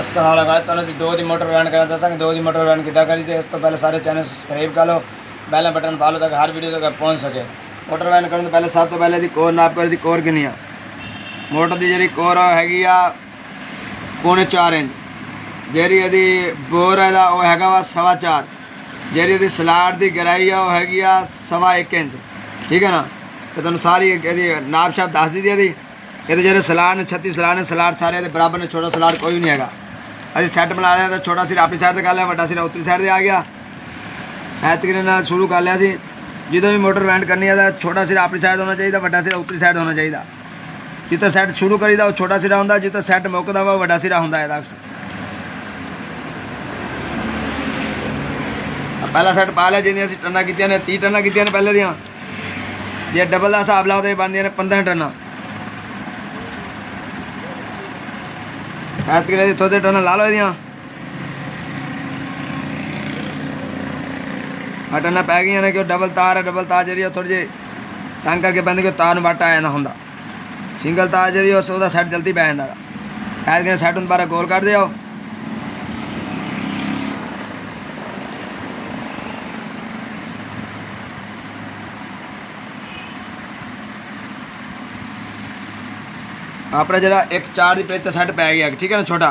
तो दो दी motor van करना दसा दो दी मोटर वैन किदा करी थे। इस तो पहले सारे चैनल सब्सक्राइब कर लो, बेल बटन पा लो ताकि हर वीडियो तक पहुँच सके। मोटर वैन करने तो पहले सब तो पहले दी कोर नाप कर दी कोर कितनी आ मोटर की जी कोर हैगी आ 4.25 इंच। जी यदि बोर है वो हैगा वा 4.25। जी यदि सलाड की गहराई है वो हैगी आ 1.25 इंच। ठीक है ना। तो तुम सारी नाप छाप दस दी थी। ये जो सलाड ने 36 सलाड ने सलाड सारे बराबर ने, छोटा सलाड कोई नहीं है। अभी सैट बना रहे तो छोटा सिर अपनी साइड से कर लिया, बड़ा सिर उतरी साइड से आ गया। तरीके शुरू कर लिया सी। जो भी मोटर वेंड करनी है तो छोटा सिर अपनी साइड होना चाहिए, बड़ा सिर उतरी साइड होना चाहिए। जितो सैट शुरू करीदा वो छोटा सिरा होंगे, जितो सैट मुकदा वा बड़ा सिरा होंगे। पहला सैट पा लिया जिन्हें टना की 30 टना की पहले दियाँ। जे डबल का हिसाब लाओ तो बन दी 15 टना। थोड़े टना ला लो ये टना पै गई ने, क्यों डबल तार है। डबल तार जी थोड़ी जी तंग करके पैंती कि तार बट आ जाना होंगे। सिंगल तार जी उसका सैट जल्दी पै जाता। ऐतकी सैट बारे गोल कर दिओ। अपना जरा 1.4 की पेज तो सैट पै गया। ठीक है ना। छोटा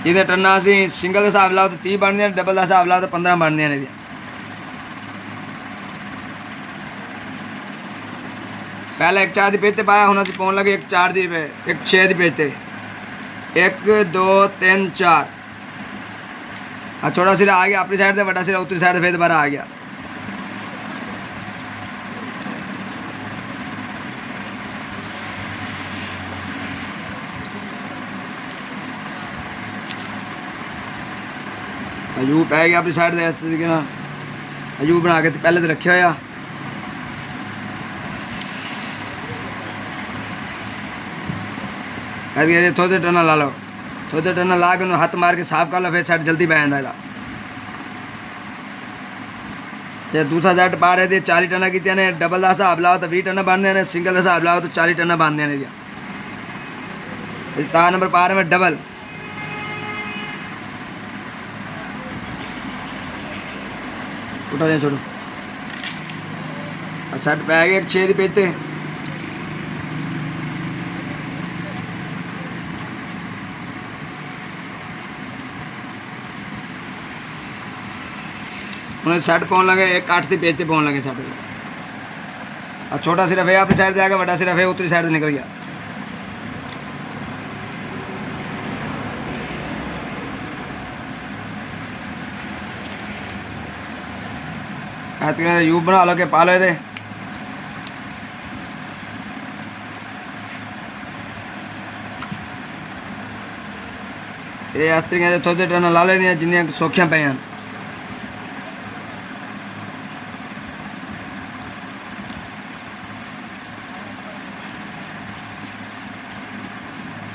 जिन्हें टना असी सिंगल का हिसाब लाओ तो 30 बन दी, डबल का हिसाब लाओ तो 15 बन दी। पहले 1.4 की पेज से पाया, हूँ पहुँच लगे 1.4 की 1.6 की पेज से 1 2 3 4। हाँ छोटा सिरा आ गया अपनी साइड से, बड़ा सिरा उतरी साइड से फिर दोबारा आ गया। अजूब पै गया अपनी साइड से इस तरीके ना। अजूब बना के पहले तो रखे होया। थोड़े टना ला लो, थोड़े टना ला के हाथ मार के साफ कर लो, फिर सैट जल्दी पै जाता। ये दूसरा सैट पा रहे थे 40 टना की ने, डबल का हिसाब लाओ तो 20 टना बनते हैं, सिंगल का हिसाब लाओ तो 40 टना बनते हैं। तार नंबर पा रहे मैं डबल। छोटा नहीं छोड़ो। सैट पै गया 6 की पेज से। उन्हें सैट पहुँच लगे 1.8 की पेज से पहुँच लगे सैट। और छोटा सिर्फ है अपनी साइड से आ गया, बड़ा सिर्फ है उतरी साइड से निकल गया। यूब बना लो के पा लो। ये इस तरीके से थोड़े टन ला लेंगे जिन्नियां सौखियां पे हैं।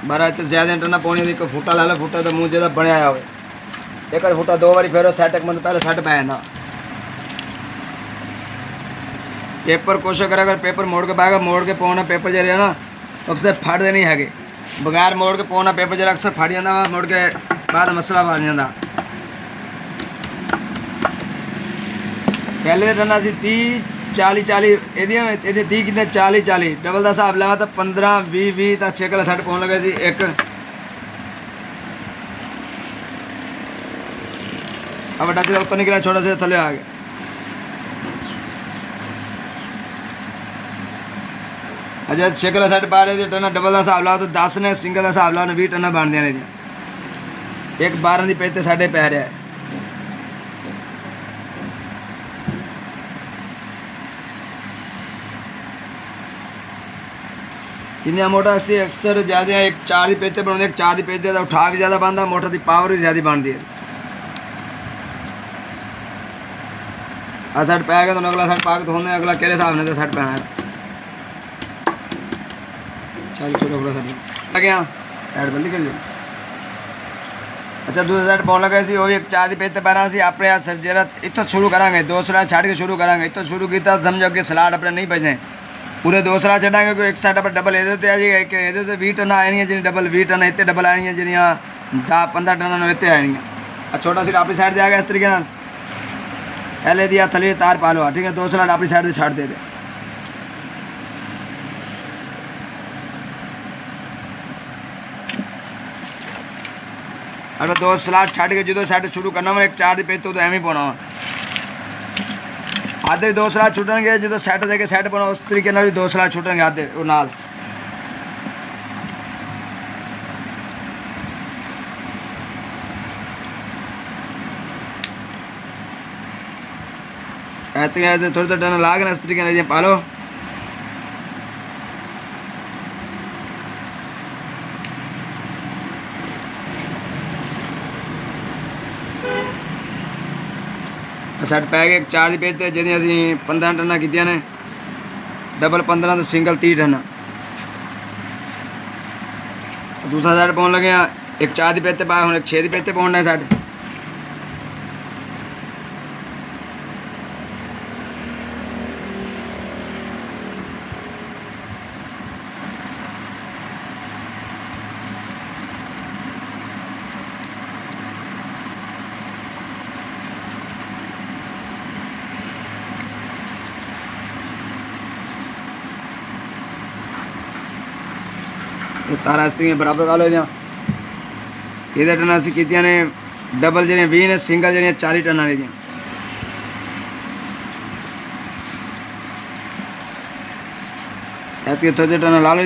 बारह तो ज्यादा टना पौनी एक फुटा ला लो, फुटा तो मुँह ज्यादा बनया हो। एक फुटा 2 बारी फेरो सैट एक मतलब पहले सैट पै जाता। पेपर कोशिश करें अगर पेपर मोड़ के पाएगा, मोड़ के पाना पेपर जो है ना अक्सर फटते नहीं है। बगैर मोड़ के पाना पेपर जरा अक्सर फट जाता वा, मोड़ के बाद मसला बन जाता। पहले टना सी 30 40 40 ये 30 कितने 40 40 डबल का हिसाब लगा तो 15 20 20 तक 6 किलो सैट पहुँच लगे सी। एक अब बड़ा से ऊपर निकला, छोटा से थले आ गया। अच्छा 6 किलो सैट पा रहे थे टना, डबल का हिसाब लाओ तो 10 ने, सिंगल का हिसाब लाओ 20 टना बन दिया। एक 12 की पेज से साढ़े पै रहा है। जिन्हें मोटर से अक्सर ज्यादा 1.4 की पेज से बनाते, 1.4 की पेज से उठा भी ज्यादा बनता, मोटर की पावर भी ज्यादा बनती है। सैट पै गया तो अगला सैट पा के तो अगला केरे हिसाब ने तो सैट पैना है। चल चलो अगला सैट गया ऐड बंदी कर लिया। अच्छा दूसरा सैट पाउन लगे सी, वो भी 1.4 की पेज से पैना सी। अपने जरा इतो शुरू करांगे, 2 सलाड छड़ के शुरू करांगे। इतो शुरू किया समझो कि सलाड अपने नहीं बजने, पूरे 2 सलाड छड़ांगे। कोई एक साइड पर डबल ये 20 टन आनी है, जी डबल 20 टन इतने डबल आनी है, जिन्हें 10-15 टन इतने आएंगे। छोटा सीट अपनी साइड से आ गया इस तरीके नाल पहले दिया थले तार पा लो, ठीक है। 2 स्लाट अपनी साइड से छड़ दे दे। अगर 2 स्लाट छड़ के जो सैट शुरू करना मैं 1 4 दी पेज तो एवं पाना आधे 2 स्लाट छुटने जो सैट देके सैट पाना उस तरीके भी 2 स्लाट छुटने आधे वो नाल थोड़ी थोड़ी टन ला के इस तरीके पा लो। सैट पै गए 4 दी पेज जी असी 15 टन की ने डबल 15 तो सिंगल 30 टन। दूसरा सैट पाने लगे 1 4 दी पेज पाया हूँ 1 6 दी पेज पाना है सैट। तारा इस तरीके बराबर कर लो ये टन असी की ने डबल जी 20 ने सिंगल जी 40 टन ने थोड़े टन ला लो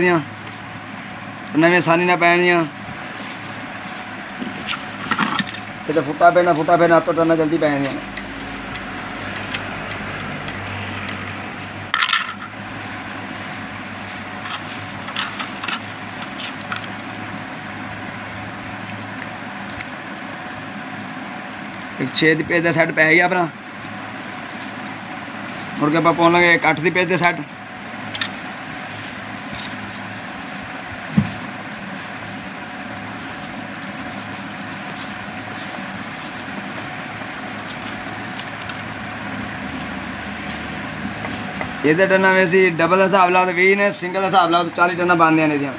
टन भी आसानी ना पैन दियाँ तो फुटा पैना 7 टन जल्दी पै दियाँ। एक 6 दी पेज का सैट पै गया अपना। मुड़ के आप पाने लगे 1 8 दी पेज का सैट। ये टन वैसे डबल का हिसाब लाओ तो 20 ने सिंगल का हिसाब लाओ तो 40 टन बन देने दियाँ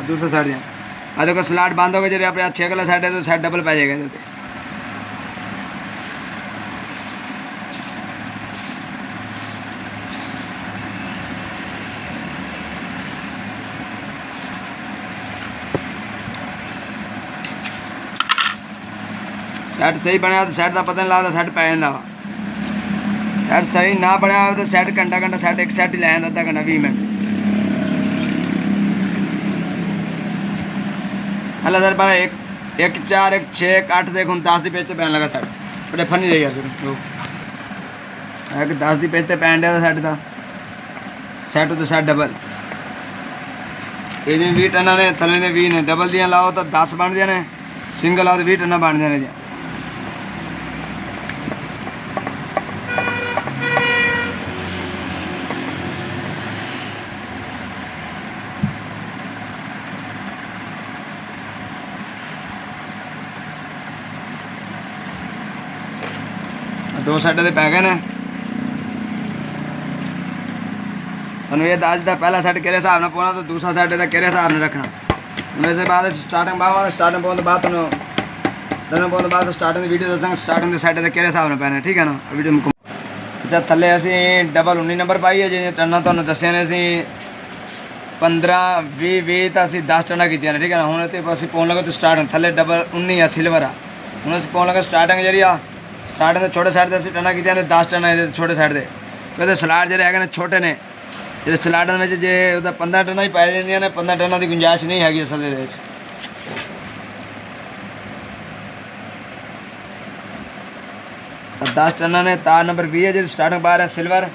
दूसरे साइड दियाँ। अगर कोई स्लाट बंद हो गए जो अपने 6 वाला सैट है तो सैट डबल पै जाएगा। सैट सही बनया तो सैट का पता नहीं लगता सैट पै जाता। सैट सही ना बनया हो तो सैट घंटा सैट एक सैट ही लै जाता 1/2 घंटा 20 मिनट। हला सर पर 1 4 1 6 1 8 देख 10 दी पेज पैन लगा सैट बड़े फनी जाइए सर 10 दी पेज पैन दिया सैट का सैट तो सैट डबल ये 20 टन ने थले ने 20 ने डबल दियाँ लाओ तो 10 बन दिया ने सिंगल आओ तो 20 टन बन जाने दियाँ। दो साइड से पै गए ने थोड़ा ये दस का पहला सैट किहड़े हिसाब नाल पाना तो दूसरा सैट का किहड़े हिसाब नाल रखना। वैसे बाद स्टार्टिंग पावा स्टार्टिंग पाने बाद तुहानू रन पाने बाद स्टार्टिंग की वीडियो दसांगे स्टार्टिंग के सैट के किहड़े हिसाब नाल पैने, ठीक है ना। वीडियो अच्छा थले असी डबल 19 नंबर पाई है जिवें टन्ना तुहानू दस्सिया ने असी 15 20 20 तो असी 10 टन्ना कीतियां ने, ठीक है ना। हुण इत्थे असी पाउण लगे तो स्टार्टिंग थले डबल 19 आ सिल्वर आ हुण असी पाउण लगे स्टार्टिंग जी स्टार्टिंग के छोटे साइड से असी टन्ना कीतियां ने 10 टन है छोटे साइड से क्योंकि स्लाट जो है छोटे ने जो स्लाटों में जे 15 टन ही पै जांदियां ने 15 टन की गुंजाइश नहीं हैगी असल दे विच। 10 टन ने तार नंबर 20 है जी स्टार्टिंग बार है सिल्वर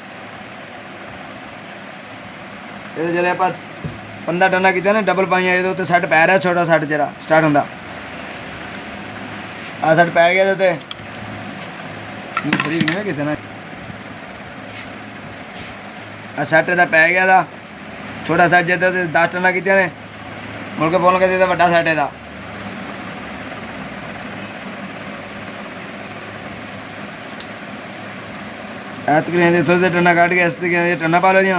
ये जो आप 15 टन की डबल पाइया ये तो सैट पै रहा छोटा सैट जरा स्टार्टिंग का आ सैट पै गया तो बरीक नहीं कितने सैट का पै गया था छोटा सैट जो 10 टन की ने मुड़ के बोल के बड़ा सैट है तकरीबन थोड़े टन्ना कट के इस तरीके टन्ना पा लो जी।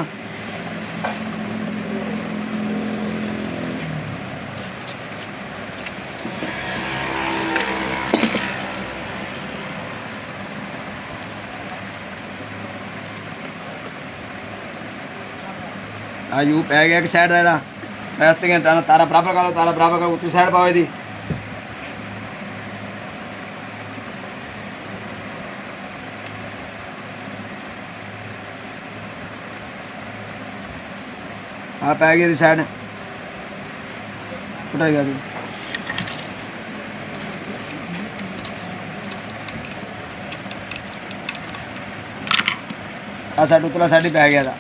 हाँ यू पै गया एक साइड का इस तरीके तारा बराबर करो, तारा बराबर करो, उतनी साइड पाओ यदी हाँ पै गई साइड उठाई गया साइड उतला साइड ही पै गया था।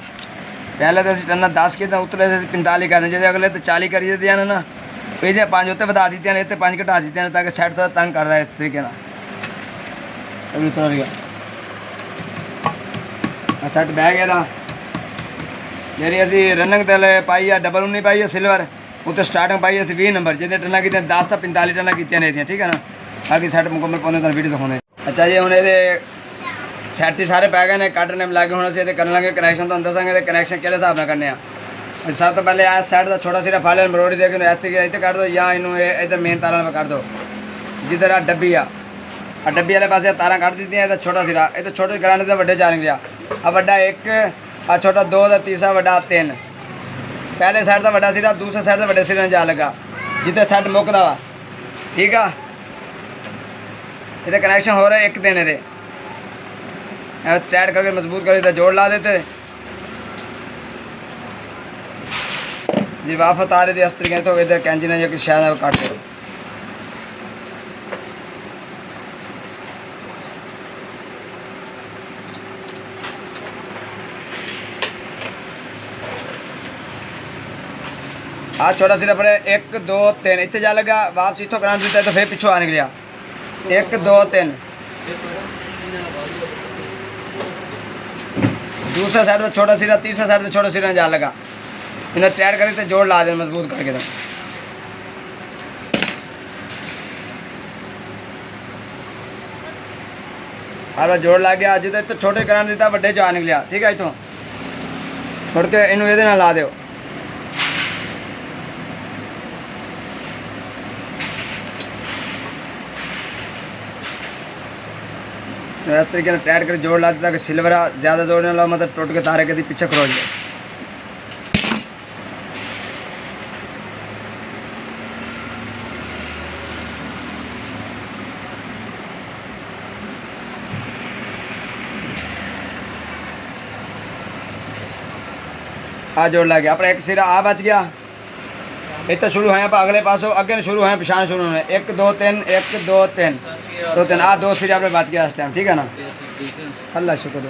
पहले तो टन्ना 10 के उतले 45 कहते जो अगले तो 40 करी दिया ना ये 5 उत्ते बता दी इतने 5 घटा दी ताकि साइड तो तंग करता है इस तरीके सेट बह गया था। जी असी रनिंग तेल पाई है डबल 19 पाई है सिल्वर उत्ते स्टार्टिंग पाई असी 20 नंबर जितने टन्ना की 10 तो 45 टन्ना की ठीक है ना। बाकी सेट मुकम्मल पाते तुम वीडियो दिखाने। अच्छा जी हूँ ये सैट ही सारे पै गए ने कट ने लागे हूँ अभी कर लेंगे कनैक्शन तो दसांगे कनैक्शन कि हिसाब से करने। सब तो पहले आ सैट का छोटा सिरा फाले मरोड़ी दे इस तरीके इतने कट दो या इनू इधर मेन तारा में कर दो जिधर आ डब्बी डब्बी वाले पास तारा कट दी है छोटा सिरा ये तो छोटे कराने तो व्डे जा गया आ व्डा 1 आ छोटा 2 का तीसरा व्डा 3 पहले साइड का व्डा सिरा दूसरे साइड का व्डे सिरे जा लगा जितने सैट मुकदा वा ठीक है। ये कनैक्शन हो रहा है 1 दिन ये टाइट करके मजबूत करके जोड़ ला देते जी वापस आ रही थी इस तरीके तो इधर कैंची ने जो कि शायद काट दे। आज छोटा सिरा पर 1 2 3 इतने जा लगा वापस इतों करा दिता तो फिर पिछू आ निकलिया 1 2 3 दूसरा साइड तो छोटा सिरा तीसरा साइड तो छोटा सिरा जा लगा इन्हें टाइट करके तो जोड़ ला दे मजबूत करके तो हर जोड़ ला गया जिधर तो छोटे करा दिता व्डे जा निकलिया ठीक है। इतों छोड़ के इनू ये ला दो इस तरीके टाइट कर जोड़ ला देता कि सिल्वर ज़्यादा जोड़ने वाला मतलब टूट के तारे के पीछे खरोच जाए। आ जोड़ ला गया अपना एक सिरा आ बच गया इतना शुरू है अगले पासों अगे शुरू है पिछान शुरू है 1 2 3 1 2 3 2 3 आ 2 सिरे अपने बच गया इस टाइम ठीक है ना। अल्लाह शुक्र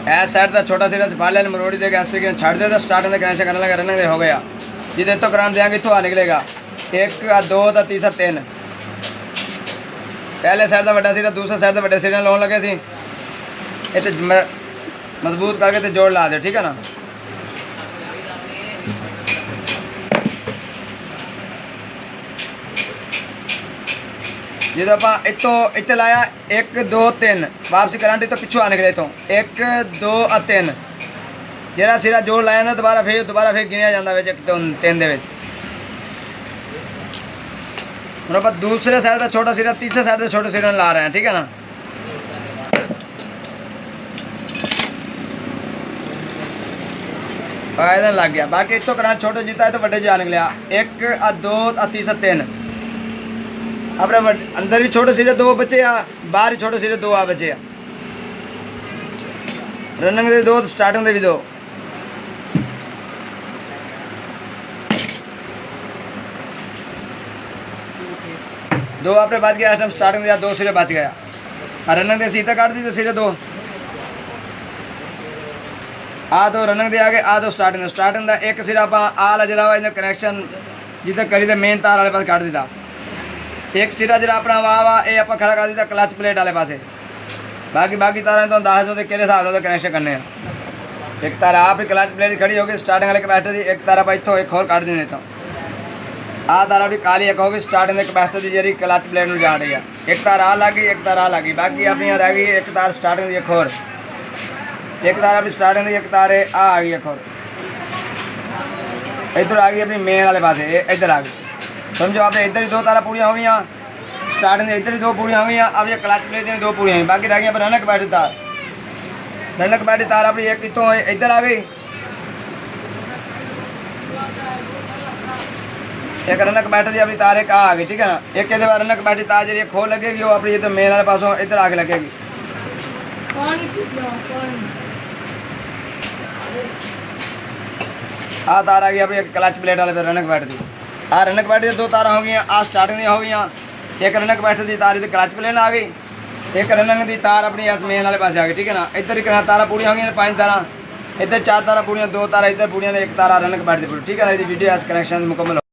ऐ साइड का छोटा सिरा फा ले मरोड़ी देगा इस तरीके छड़ दे स्टार्टिंग में कनेक्शन करने लगा रनिंग हो गया जिधर तो करान देंगे इतों आ निकलेगा 1 2 का तीसरा 3 पहले साइड का व्डा सिरा दूसरा साइड का व्डे सिरे लाने लगे सी इतने मजबूत करके तो जोड़ ला दो ठीक है ना। जो आप इतने लाया 1 2 3 वापसी करंट तो पिछू आने के इतों 1 2 3 जरा सिरा जोड़ लाया ना दोबारा फिर गिनिया जाता है 1 2 3 दे हम आप दूसरे साइड का छोटा सिरा तीसरे साइड का छोटे सिरे ला रहे हैं ठीक है ना। फायदा लग गया बाकी इतों करंट छोटे जीता है तो व्डे जा निकलिया 1 2 तीसरा 3 अपने अंदर भी छोटे सिरे 2 बचे आ बाहर ही छोटे सिरे 2 आ बचे आ रनिंग दे 2 स्टार्टिंग दे भी 2 अपने बच गया इस टाइम स्टार्टिंग दे 2 सिरे बच गया रनिंग दे सीधा काट दी तो सिरे 2 आ 2 रनिंग दे आगे आ 2 स्टार्टिंग का 1 सिरा आप आ जरा कनैक्शन जिधर करी तो मेन तार वाले पास काट दिता 1 सिरा जरा अपना वाह ये आप खड़ा कर दिता क्लच प्लेट वाले पासे बाकी तारा तो दस दो कि हिसाब से कनैक्शन करने एक तारा आप ही क्लच प्लेट खड़ी होगी स्टार्टिंग वाले कैपेसिटर की एक तारा भाई इतों एक और काट दी देता आ तारा भी काली एक होगी स्टार्टिंग कैपेसिटर की जी क्लच प्लेट में जा रही है एक तार आ लग गई एक तार आ लग गई बाकी अपनी रह गई एक तार स्टार्टिंग की एक और एक तार अपनी स्टार्टिंग की एक तार आ गई एक और इधर आ गई अपनी मेन वाले पास इधर आ गई समझो आपने इधर ही 2 तारा पूरियाँ हो गई स्टार्टिंग इधर ही 2 पूरियाँ हो गई अब ये क्लच प्लेट में 2 पूरियाँ बाकी रह गई पर रनक बैठे तार रनक बैठ दी तार अपनी एक इतों इधर आ गई, एक रनक बैठ दी अपनी तार एक आ गई, ठीक है ना। एक के बाद रनक बैठी तार जी खो लगेगी वो अपनी इधर मेन वाले पासों इधर आगे लगेगी। आ तार आ गई अपनी क्लच प्लेट वाले पे रनक बैठ दी। आ रनक बैठ दी दो तार हो गई, आ स्टार्टिंग दी हो गई। एक रनक बैठ दी तार इधर क्लच प्लेट आ गई, एक रनक दी तार अपनी इस मेन वाले पास आ गई, ठीक है ना। इधर एक तारा पूड़ियाँ हो गई 5 तारा, इधर 4 तारा पूड़ियाँ, 2 तारा इधर पूड़ियाँ, एक तारा रनक बैठ दी, ठीक है ना। वीडियो कनेक्शन मुकम्मल।